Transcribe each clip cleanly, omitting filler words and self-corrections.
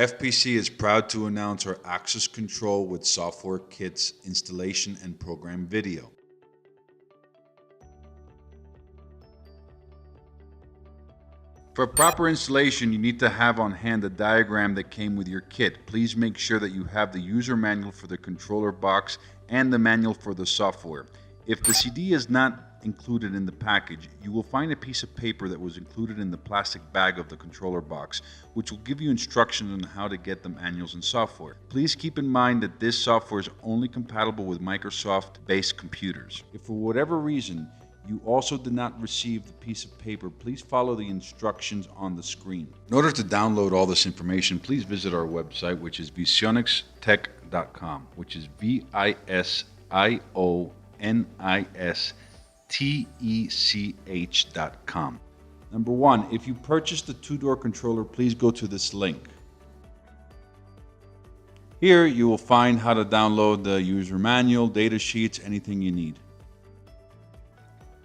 FPC is proud to announce our access control with software kits installation and program video. For proper installation, you need to have on hand the diagram that came with your kit. Please make sure that you have the user manual for the controller box and the manual for the software. If the CD is not included in the package, you will find a piece of paper that was included in the plastic bag of the controller box, which will give you instructions on how to get the manuals and software. Please keep in mind that this software is only compatible with Microsoft-based computers. If for whatever reason you also did not receive the piece of paper, please follow the instructions on the screen. In order to download all this information, please visit our website, which is visionistech.com, which is visionistech.com. Number one, if you purchased the two-door controller, please go to this link. Here you will find how to download the user manual, data sheets, anything you need.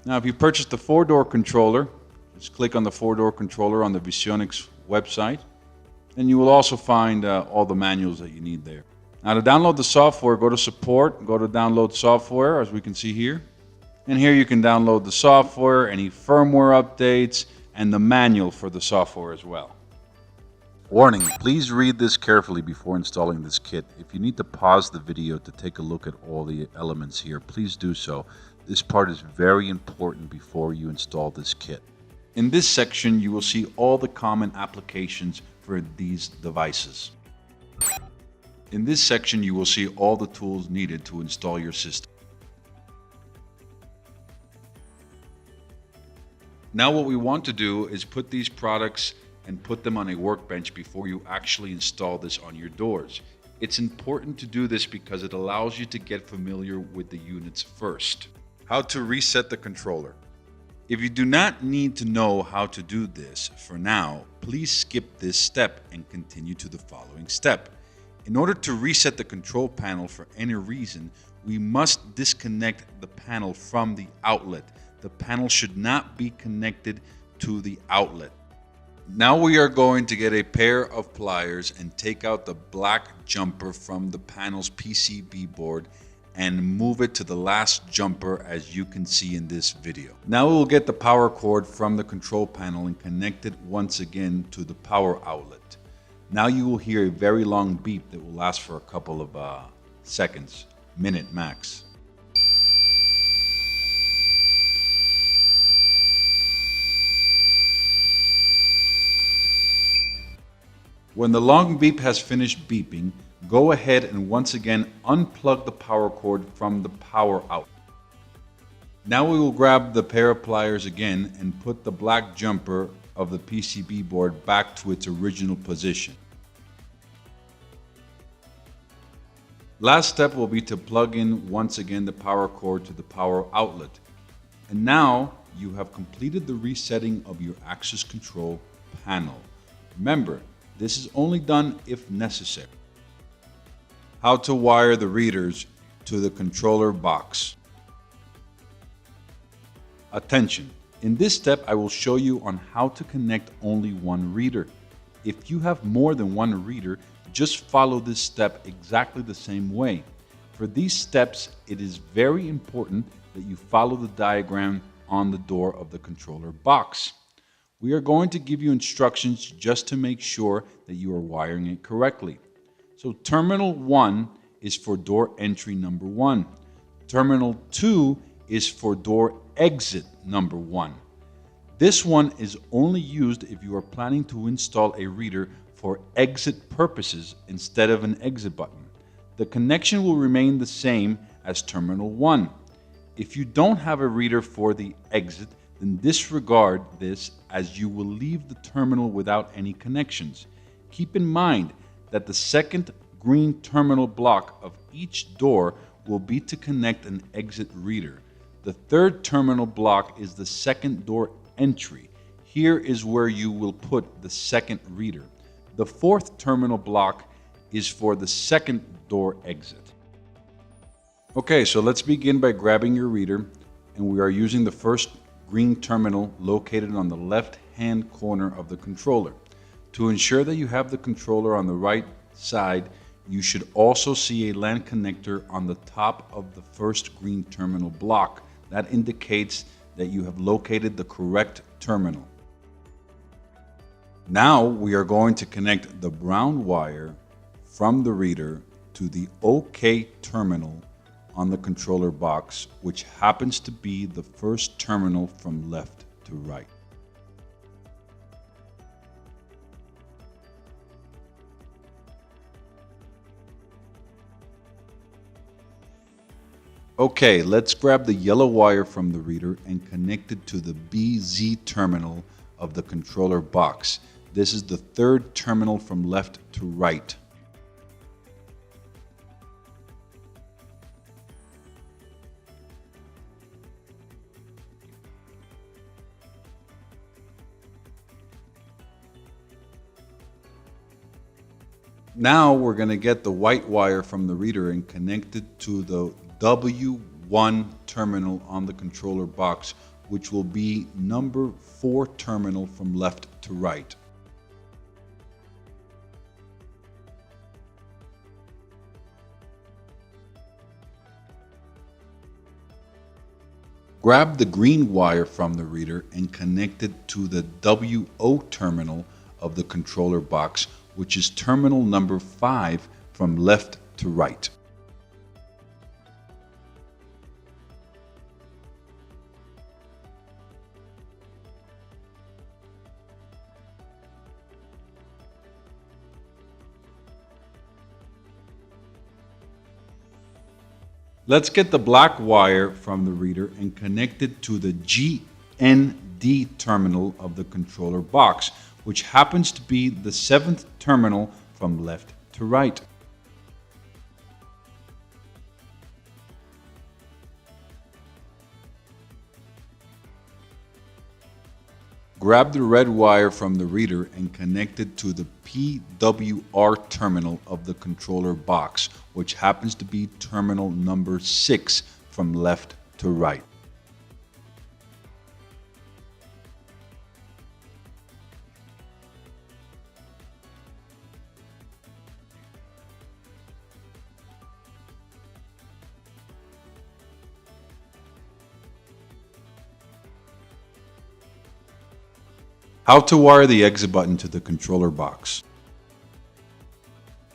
Now, if you purchased the four-door controller, just click on the four-door controller on the Visionis website, and you will also find all the manuals that you need there. Now, to download the software, go to Support, go to Download Software, as we can see here. And here you can download the software, any firmware updates, and the manual for the software as well. Warning, please read this carefully before installing this kit. If you need to pause the video to take a look at all the elements here, please do so. This part is very important before you install this kit. In this section, you will see all the common applications for these devices. In this section, you will see all the tools needed to install your system. Now what we want to do is put these products and put them on a workbench before you actually install this on your doors. It's important to do this because it allows you to get familiar with the units first. How to reset the controller. If you do not need to know how to do this for now, please skip this step and continue to the following step. In order to reset the control panel for any reason, we must disconnect the panel from the outlet. The panel should not be connected to the outlet. Now we are going to get a pair of pliers and take out the black jumper from the panel's PCB board and move it to the last jumper, as you can see in this video. Now we will get the power cord from the control panel and connect it once again to the power outlet. Now you will hear a very long beep that will last for a couple of seconds, minute max. When the long beep has finished beeping, go ahead and once again unplug the power cord from the power out. Now we will grab the pair of pliers again and put the black jumper of the PCB board back to its original position. Last step will be to plug in once again the power cord to the power outlet. And now you have completed the resetting of your access control panel. Remember, this is only done if necessary. How to wire the readers to the controller box. Attention! In this step, I will show you on how to connect only one reader. If you have more than one reader, just follow this step exactly the same way. For these steps, it is very important that you follow the diagram on the door of the controller box. We are going to give you instructions just to make sure that you are wiring it correctly. So terminal 1 is for door entry number 1. Terminal 2 is for door exit number 1. This one is only used if you are planning to install a reader for exit purposes instead of an exit button. The connection will remain the same as terminal 1. If you don't have a reader for the exit, then disregard this, as you will leave the terminal without any connections. Keep in mind that the second green terminal block of each door will be to connect an exit reader. The third terminal block is the second door entry. Here is where you will put the second reader. The fourth terminal block is for the second door exit. Okay, so let's begin by grabbing your reader, and we are using the first green terminal located on the left-hand corner of the controller. To ensure that you have the controller on the right side, you should also see a LAN connector on the top of the first green terminal block. That indicates that you have located the correct terminal. Now we are going to connect the brown wire from the reader to the OK terminal on the controller box, which happens to be the first terminal from left to right. Okay, let's grab the yellow wire from the reader and connect it to the BZ terminal of the controller box. This is the third terminal from left to right. Now we're going to get the white wire from the reader and connect it to the W1 terminal on the controller box, which will be number 4 terminal from left to right. Grab the green wire from the reader and connect it to the WO terminal of the controller box, which is terminal number 5 from left to right. Let's get the black wire from the reader and connect it to the GND terminal of the controller box, which happens to be the 7th terminal from left to right. Grab the red wire from the reader and connect it to the PWR terminal of the controller box, which happens to be terminal number 6 from left to right. How to wire the exit button to the controller box.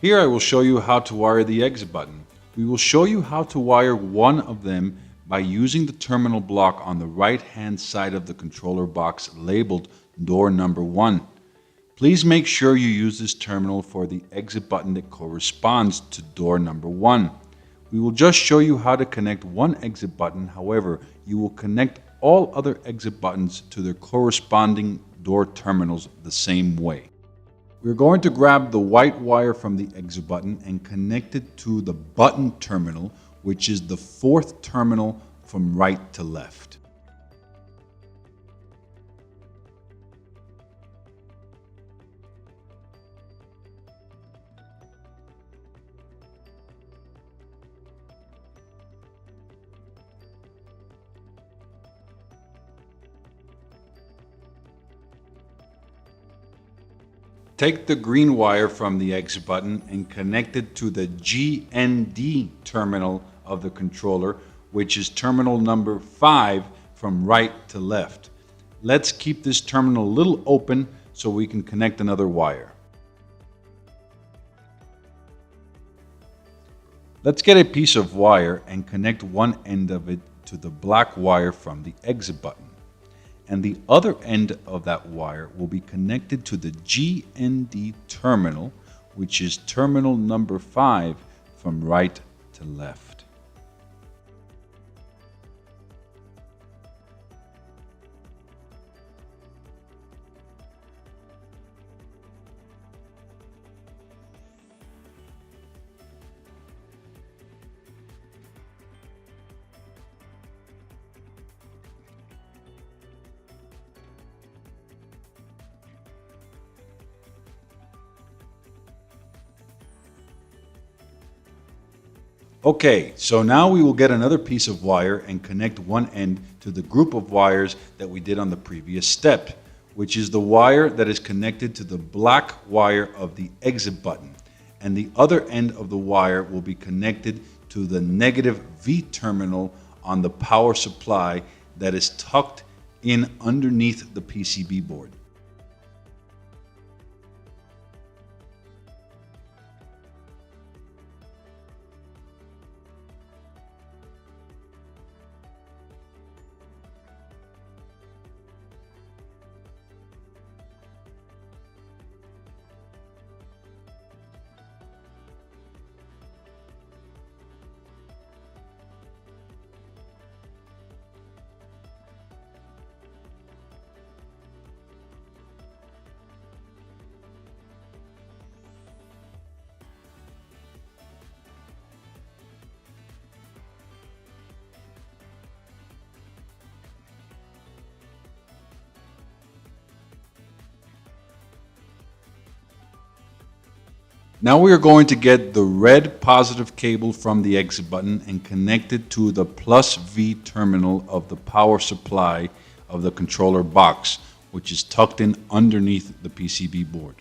Here I will show you how to wire the exit button. We will show you how to wire one of them by using the terminal block on the right hand side of the controller box labeled door number 1. Please make sure you use this terminal for the exit button that corresponds to door number 1. We will just show you how to connect one exit button. However, you will connect all other exit buttons to their corresponding door terminals the same way. We're going to grab the white wire from the exit button and connect it to the button terminal, which is the 4th terminal from right to left. Take the green wire from the exit button and connect it to the GND terminal of the controller, which is terminal number 5 from right to left. Let's keep this terminal a little open so we can connect another wire. Let's get a piece of wire and connect one end of it to the black wire from the exit button. And the other end of that wire will be connected to the GND terminal, which is terminal number 5 from right to left. Okay, so now we will get another piece of wire and connect one end to the group of wires that we did on the previous step. which is the wire that is connected to the black wire of the exit button, and the other end of the wire will be connected to the negative V terminal on the power supply that is tucked in underneath the PCB board. Now we are going to get the red positive cable from the exit button and connect it to the plus V terminal of the power supply of the controller box, which is tucked in underneath the PCB board.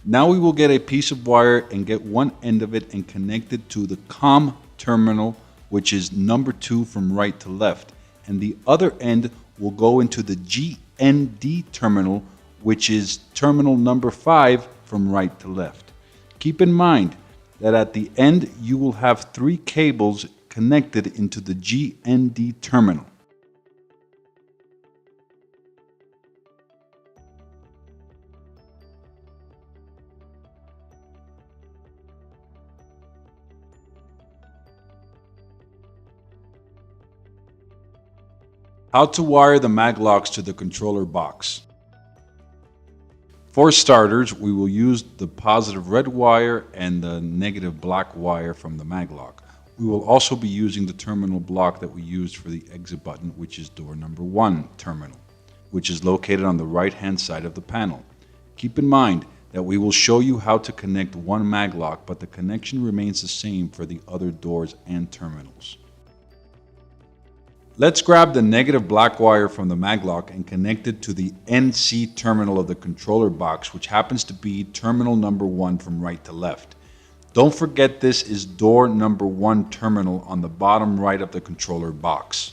Now we will get a piece of wire and get one end of it and connect it to the COM terminal, which is number 2 from right to left, and the other end will go into the GND terminal, which is terminal number 5 from right to left. Keep in mind that at the end you will have 3 cables connected into the GND terminal. How to wire the mag locks to the controller box. For starters, we will use the positive red wire and the negative black wire from the mag lock. We will also be using the terminal block that we used for the exit button, which is door number 1 terminal, which is located on the right hand side of the panel. Keep in mind that we will show you how to connect one mag lock, but the connection remains the same for the other doors and terminals. Let's grab the negative black wire from the mag lock and connect it to the NC terminal of the controller box, which happens to be terminal number 1 from right to left. Don't forget this is door number 1 terminal on the bottom right of the controller box.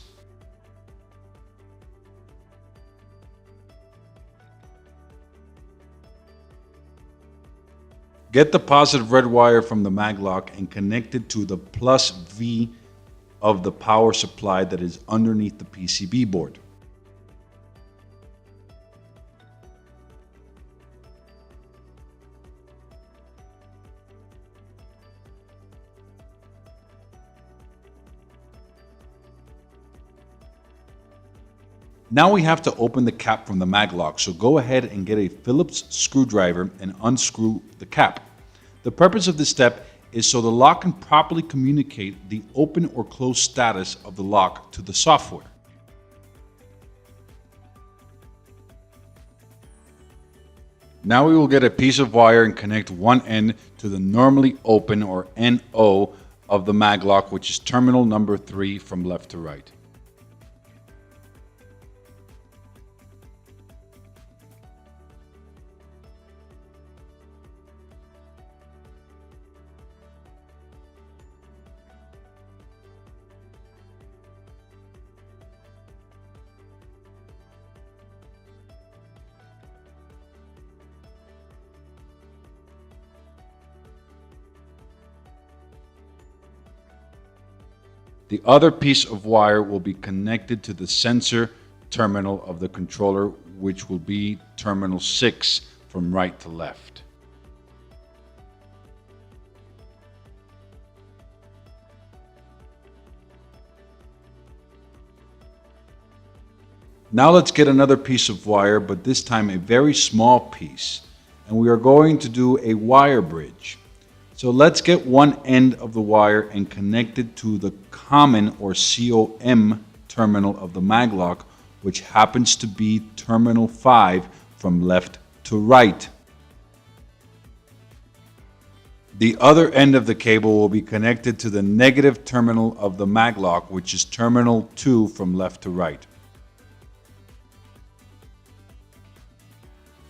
Get the positive red wire from the mag lock and connect it to the plus V of the power supply that is underneath the PCB board. Now we have to open the cap from the mag lock, so go ahead and get a Phillips screwdriver and unscrew the cap. The purpose of this step is so the lock can properly communicate the open or closed status of the lock to the software. Now we will get a piece of wire and connect one end to the normally open or NO of the mag lock, which is terminal number 3 from left to right. The other piece of wire will be connected to the sensor terminal of the controller, which will be terminal 6 from right to left. Now let's get another piece of wire, but this time a very small piece, and we are going to do a wire bridge. So let's get one end of the wire and connect it to the common or COM terminal of the mag lock, which happens to be terminal 5 from left to right. The other end of the cable will be connected to the negative terminal of the maglock, which is terminal 2 from left to right.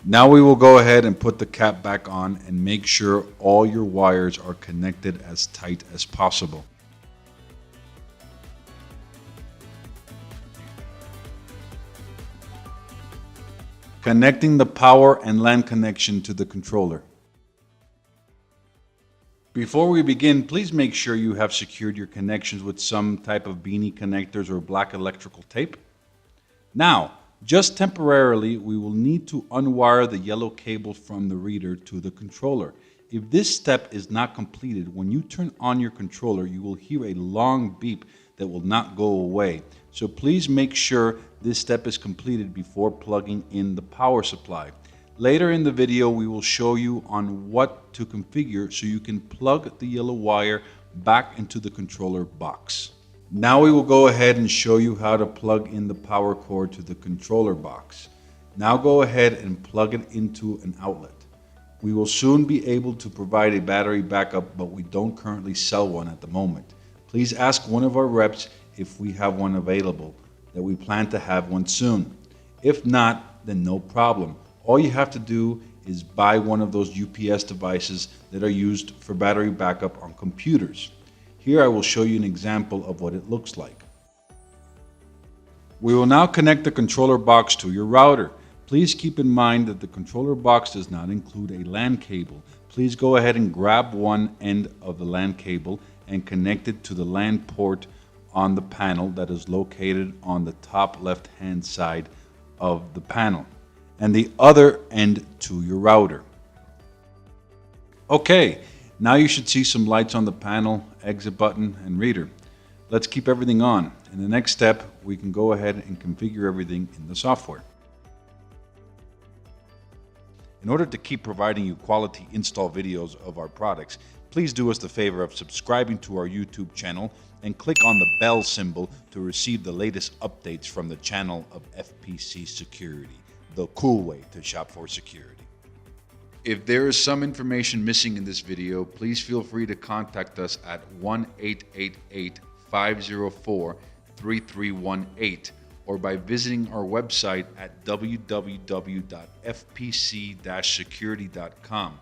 Now we will go ahead and put the cap back on and make sure all your wires are connected as tight as possible. Connecting the power and LAN connection to the controller. Before we begin, please make sure you have secured your connections with some type of beanie connectors or black electrical tape. Now, just temporarily, we will need to unwire the yellow cable from the reader to the controller. If this step is not completed, when you turn on your controller, you will hear a long beep that will not go away. So please make sure this step is completed before plugging in the power supply. Later in the video, we will show you on what to configure so you can plug the yellow wire back into the controller box. Now we will go ahead and show you how to plug in the power cord to the controller box. Now go ahead and plug it into an outlet. We will soon be able to provide a battery backup, but we don't currently sell one at the moment. Please ask one of our reps if we have one available, that we plan to have one soon. If not, then no problem. All you have to do is buy one of those UPS devices that are used for battery backup on computers. Here I will show you an example of what it looks like. We will now connect the controller box to your router. Please keep in mind that the controller box does not include a LAN cable. Please go ahead and grab one end of the LAN cable and connect it to the LAN port on the panel that is located on the top left-hand side of the panel, and the other end to your router. Okay, now you should see some lights on the panel, exit button, and reader. Let's keep everything on. In the next step, we can go ahead and configure everything in the software. In order to keep providing you quality install videos of our products, please do us the favor of subscribing to our YouTube channel and click on the bell symbol to receive the latest updates from the channel of FPC Security, the cool way to shop for security. If there is some information missing in this video, please feel free to contact us at 1-888-504-3318 or by visiting our website at www.fpc-security.com.